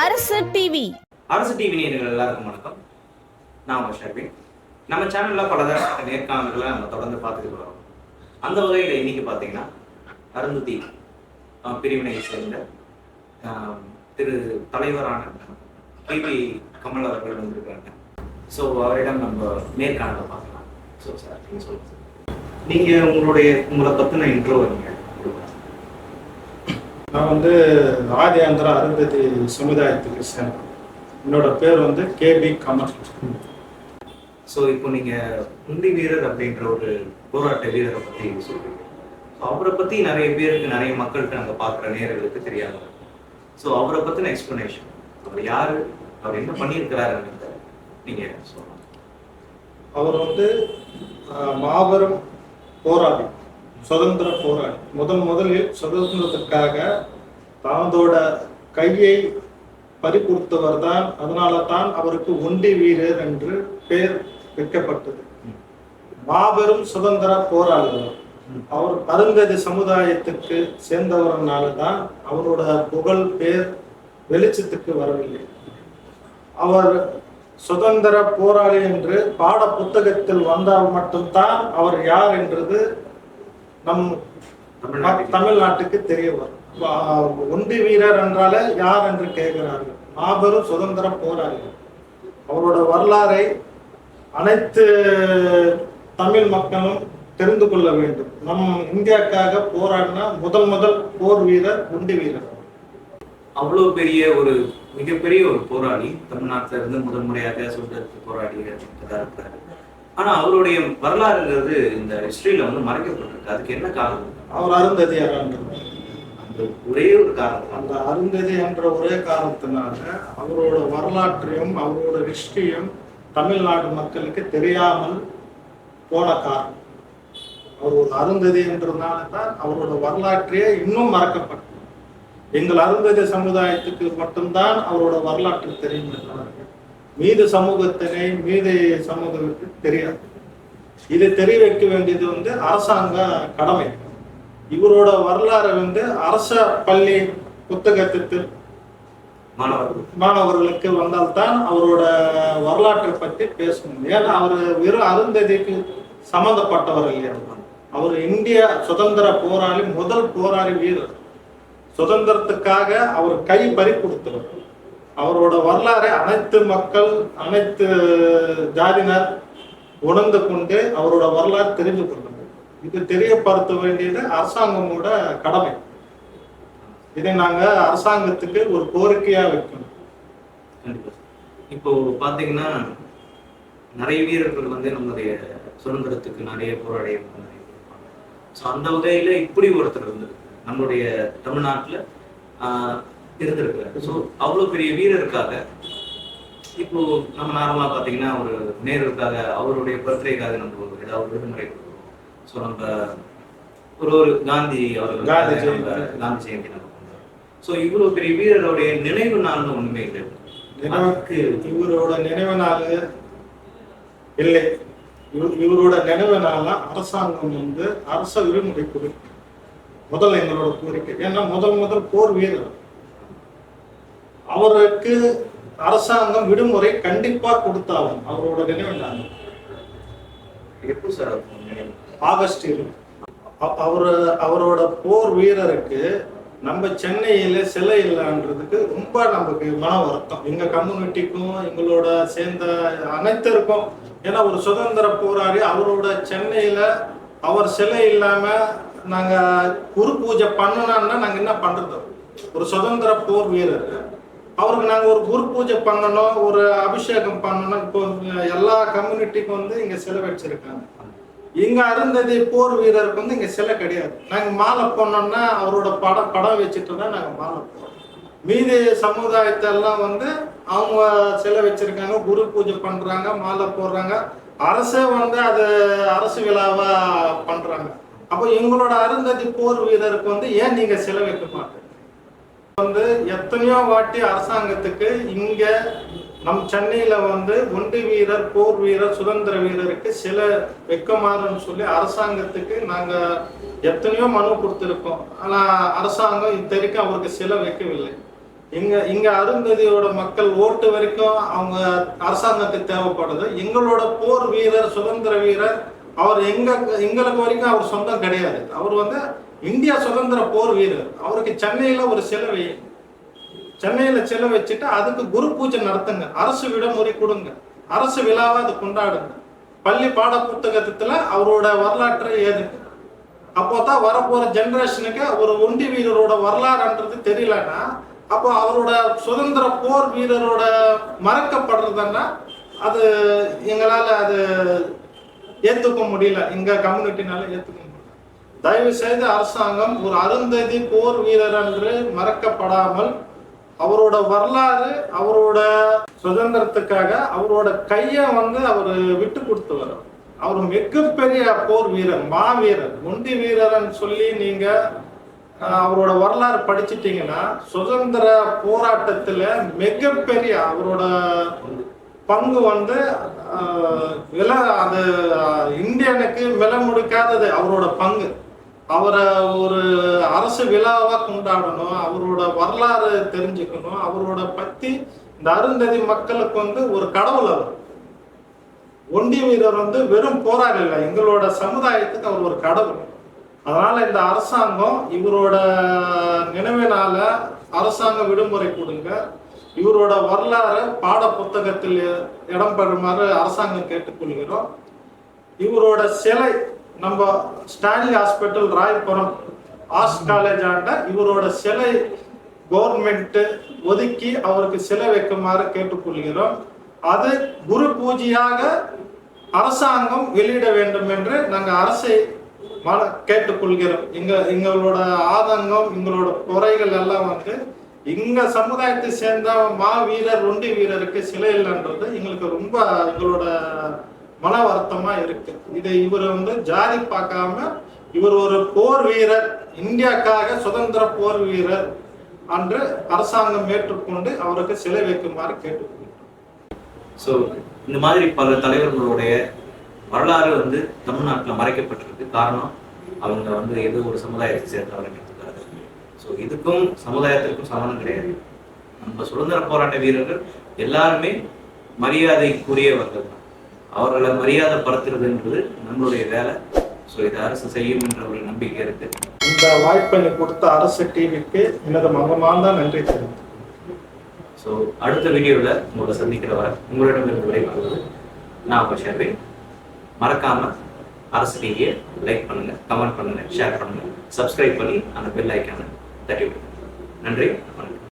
அரசு டிவி நேயர்கள் எல்லாருக்கும் வணக்கம். நான் உங்க ஷர்வின். நம்ம சேனல்ல பலதரப்பட்ட நேர்காணல்களை நம்ம தொடர்ந்து பார்த்துட்டு வரோம். அந்த வகையில் இன்னைக்கு பார்த்தீங்கன்னா அருந்ததி பிரிவினையை சேர்ந்த திரு தலைவரான பி கமல் அவர்கள் வந்திருக்காங்க. ஸோ அவரிடம் நம்ம நேர்காணலை பார்க்கலாம். ஸோ சார் நீங்கள் சொல்லுங்கள் சார், நீங்கள் உங்களை பற்றின இன்ட்ரோ நீங்கள் நான் ஆதி ஆந்திரா அருந்ததி சமுதாயத்துக்கு சேர்ந்தேன். என்னோட பேர் கேபி கமல். ஸோ இப்போ நீங்கள் உண்டி வீரர் அப்படின்ற ஒரு போராட்ட வீரரை பற்றி சொல்றீங்க. ஸோ அவரை பற்றி நிறைய பேருக்கு, நிறைய மக்களுக்கு நாங்கள் பார்க்குற நேயர்களுக்கு தெரியாது. ஸோ அவரை பற்றின எக்ஸ்பிளனேஷன், அவர் யார், அவர் என்ன பண்ணியிருக்கிறாருன்றத நீங்கள் சொல்லலாம். அவர் மாபெரும் போராளி, சுதந்திர போராளி. முதலில் சுதந்திரத்துக்காக தனதோட கையை பறிகொடுத்தவர் தான். அதனால தான் அவருக்கு ஒண்டி வீரர் என்று பெயர் வைக்கப்பட்டது. மாபெரும் சுதந்திர போராளி அவர். அருந்ததி சமுதாயத்துக்கு சேர்ந்தவர்னால தான் அவரோட புகழ் பேர் வெளிச்சத்துக்கு வரவில்லை. அவர் சுதந்திர போராளி என்று பாட புத்தகத்தில் வந்தால் மட்டும்தான் அவர் யார் என்றது நம் தமிழ்நாட்டுக்கு தெரிய வரும். ஒண்டி வீரர் என்றால யார் என்று கேட்கிறார்கள். மாபெரும் சுதந்திர போராளி. அவரோட வரலாறை அனைத்து தமிழ் மக்களும் தெரிந்து கொள்ள வேண்டும். நம் இந்தியாவுக்காக போராடின முதல் போர் வீரர் ஒண்டி வீரர். அவ்வளவு பெரிய ஒரு மிகப்பெரிய ஒரு போராளி, தமிழ்நாட்டில இருந்து முதல் முறையாக சுதந்திரத்துக்கு போராடி இருக்கிறார். ஆனா அவருடைய வரலாறுங்கிறது இந்த ஹிஸ்டரியில மறைக்கப்பட்டிருக்கு. அதுக்கு என்ன காரணம்? அவர் அருந்ததியார். அந்த ஒரே ஒரு காரணம், அந்த அருந்ததி என்ற ஒரே காரணத்தினால அவரோட வரலாற்றையும் அவரோட ஹிஸ்டரியும் தமிழ்நாடு மக்களுக்கு தெரியாமல் போன காரணம். அவர் ஒரு அருந்ததி என்றதுனால தான் அவரோட வரலாற்றையே இன்னும் மறக்கப்பட்டது. எங்கள் அருந்ததி சமுதாயத்துக்கு மட்டும்தான் அவரோட வரலாற்று தெரியும். மீது சமூகத்துக்கு தெரியாது. இதை தெரிய வைக்க வேண்டியது அரசாங்க கடமை. இவரோட வரலாறு அரச பள்ளி புத்தகத்தில் மாணவர்களுக்கு வந்தால்தான் அவரோட வரலாற்றை பற்றி பேசணும். ஏன்னா அவர் வெறும் அருந்ததிக்கு சம்பந்தப்பட்டவர் இல்லையா. அவர் இந்திய சுதந்திர போராளி, முதல் போராளி வீரர். சுதந்திரத்துக்காக அவர் கை பறி கொடுத்தவர். அவரோட வரலாறை அனைத்து மக்கள், அனைத்து ஜாதியினர் உணர்ந்து கொண்டு அவரோட வரலாறு தெரிந்து கொள்ளணும். இது தெரியப்படுத்த வேண்டியது அரசாங்கமோட கடமை. இதை நாங்க அரசாங்கத்துக்கு ஒரு கோரிக்கையா வைக்கணும். இப்போ பாத்தீங்கன்னா நிறைய வீரர்கள் நம்மளுடைய சுதந்திரத்துக்கு நிறைய போராடி ஸோ அந்த வகையில இப்படி ஒருத்தர் நம்மளுடைய தமிழ்நாட்டுல இருந்திருக்காரு. ஸோ அவ்வளோ பெரிய வீரருக்காக இப்போ நம்ம நார்மலா பார்த்தீங்கன்னா ஒரு நேருக்காக, அவருடைய பர்த்டேக்காக நம்ம ஏதாவது விடுமுறை கொடுக்குறோம். ஸோ நம்ம ஒரு காந்தி அவர்கள் காந்தி ஜெயந்தி நம்ம பண்றோம். ஸோ இவ்வளோ பெரிய வீரருடைய நினைவு நாள்னு ஒண்ணுமே இல்லை. இவரோட நினைவு நாள் இல்லை. இவரோட நினைவு நாள அரசாங்கம் அரச விடுமுறை கொடுக்கும். முதல்ல எங்களோட கோரிக்கை. ஏன்னா முதல் போர் வீரர். அவருக்கு அரசாங்கம் விடுமுறை கண்டிப்பா கொடுத்தாலும் அவரோட நினைவு நாள் எப்போ சார்? ஆகஸ்ட். அவரோட போர் வீரருக்கு நம்ம சென்னையில சிலை இல்லைன்றதுக்கு ரொம்ப நமக்கு மன வருத்தம். எங்க கம்யூனிட்டிக்கும் எங்களோட சேர்ந்த அனைத்தருக்கும். ஏன்னா ஒரு சுதந்திர போராடி அவரோட சென்னையில அவர் சிலை இல்லாம நாங்க குரு பூஜை பண்ணணும்னா நாங்க என்ன பண்றது? ஒரு சுதந்திர போர் வீரர் அவருக்கு நாங்க ஒரு குரு பூஜை பண்ணணும், ஒரு அபிஷேகம் பண்ணணும். இப்போ எல்லா கம்யூனிட்டிக்கும் இங்க சிலை வச்சிருக்காங்க. இங்க அருந்ததி போர் வீரருக்கு இங்க சிலை கிடையாது. நாங்க மாலை போனோம்னா அவரோட படம் வச்சுட்டு தான் நாங்க மாலை போடுறோம். மீதி சமுதாயத்தை எல்லாம் அவங்க சிலை வச்சிருக்காங்க, குரு பூஜை பண்றாங்க, மாலை போடுறாங்க. அரசே அது அரசு விழாவா பண்றாங்க. அப்போ எங்களோட அருந்ததி போர் வீரருக்கு ஏன் நீங்க சிலை வைக்க மாட்டீங்க? எத்தனையோ வாட்டி அரசாங்கத்துக்கு இங்க நம் சென்னையில ஒண்டி வீரர், போர் வீரர், சுதந்திர வீரருக்கு சில வைக்கமாறுன்னு சொல்லி அரசாங்கத்துக்கு நாங்க எத்தனையோ மனு கொடுத்திருக்கோம். ஆனா அரசாங்கம் இத்தனைக்கும் அவருக்கு சிலை வைக்கவில்லை. இங்க அருந்ததியோட மக்கள் ஓட்டு வரைக்கும் அவங்க அரசாங்கத்துக்கு தேவைப்படுது. எங்களோட போர் வீரர், சுதந்திர வீரர், அவர் எங்களுக்கு வரைக்கும் அவர் சொந்தம் கிடையாது. அவர் இந்தியா சுதந்திர போர் வீரர். அவருக்கு சென்னையில ஒரு சிலை சென்னையில சிலை வச்சுட்டு அதுக்கு குரு பூஜை நடத்துங்க, அரசு விடுமுறை கொடுங்க, அரசு விழாவை அது கொண்டாடுங்க, பள்ளி பாட புத்தகத்துல அவரோட வரலாற்றை ஏதுங்க. அப்போதான் வரப்போற ஜெனரேஷனுக்கு ஒரு ஒண்டி வீரரோட வரலாறுன்றது தெரியலன்னா, அப்போ அவரோட சுதந்திர போர் வீரரோட மறக்கப்படுறதுன்னா அது எங்களால அது ஏத்துக்க முடியல, எங்க கம்யூனிட்டினால ஏத்துக்க முடியல. தயவு செய்து அரசாங்கம் ஒரு அருந்ததி போர் வீரர் என்று மறக்கப்படாமல் அவரோட வரலாறு, அவரோட சுதந்திரத்துக்காக அவரோட கையை அவர் விட்டு கொடுத்து வரும். அவர் மிகப்பெரிய போர் வீரர், மாவீரர், ஒண்டி வீரர்ன்னு சொல்லி நீங்க அவரோட வரலாறு படிச்சுட்டீங்கன்னா சுதந்திர போராட்டத்துல மிகப்பெரிய அவரோட பங்கு அது இந்தியனுக்கு விலை முடிக்காதது அவரோட பங்கு. அவரை ஒரு அரசு விழாவா கொண்டாடணும், அவரோட வரலாறு தெரிஞ்சுக்கணும், அவரோட பத்தி இந்த அருந்ததி மக்களுக்கு ஒரு கடவுள். அவர் ஒண்டி வீரர் வெறும் போராளி இல்லை, எங்களோட சமுதாயத்துக்கு அவர் ஒரு கடவுள். அதனால இந்த அரசாங்கம் இவரோட நினைவினால அரசாங்க விடுமுறை கொடுங்க, இவரோட வரலாறு பாட புத்தகத்தில் இடம்பெறுமாறு அரசாங்கம் கேட்டுக்கொள்கிறோம். இவரோட சிலை நம்ம Stanley hospital Royapuram arts college ஆண்ட இவரோட சிலை கவர்மெண்ட் ஒதுக்கி அவருக்கு சிலை வைக்குமாறு கேட்டுக்கொள்கிறோம். அது குரு பூஜையாக அரசாங்கம் வெளியிட வேண்டும் என்று நாங்கள் அரசை கேட்டுக்கொள்கிறோம். எங்களோட ஆதங்கம், எங்களோட குறைகள் எல்லாம் எங்க சமுதாயத்தை சேர்ந்த மாவீரர், ஒண்டி வீரருக்கு சிலை இல்லைன்றது எங்களுக்கு ரொம்ப எங்களோட மன வருத்தமா இருக்கு. இதை இவர் ஜாதி பார்க்காம இவர் ஒரு போர் வீரர், இந்தியாக்காக சுதந்திர போர் வீரர் என்று அரசாங்கம் ஏற்றுக்கொண்டு அவருக்கு சிலை வைக்குமாறு கேட்டுக்கொள்கிறோம். ஸோ இந்த மாதிரி பல தலைவர்களுடைய வரலாறு தமிழ்நாட்டில் மறைக்கப்பட்டிருக்கு. காரணம் அவங்க ஏதோ ஒரு சமுதாயத்தை சேர்ந்தவர்கள். ஸோ இதுக்கும் சமுதாயத்திற்கும் சம்மந்தம் கிடையாது. நம்ம சுதந்திர போராட்ட வீரர்கள் எல்லாருமே மரியாதைக்குரியவர்கள் தான். அவர்களை மரியாதை படுத்துறதுன்றது நம்மளுடைய வேலை. ஸோ இதை அரசு செய்யும் என்ற ஒரு நம்பிக்கை இருக்கு. இந்த வாய்ப்பை கொடுத்த அரசு டிவிக்கு எனது மனமார்ந்த நன்றி தெரிவித்துக்கிறேன். ஸோ அடுத்த வீடியோவில் உங்களை சந்திக்கிறவரை உங்களிடமிருந்து விடைபெறுவது நான் உங்கள் ஷர்வின். மறக்காம அரசு டிவியை லைக் பண்ணுங்க, கமெண்ட் பண்ணுங்க, ஷேர் பண்ணுங்க, சப்ஸ்கிரைப் பண்ணி அந்த பெல் ஐக்கானை தட்டி விடுங்க. நன்றி, வணக்கம்.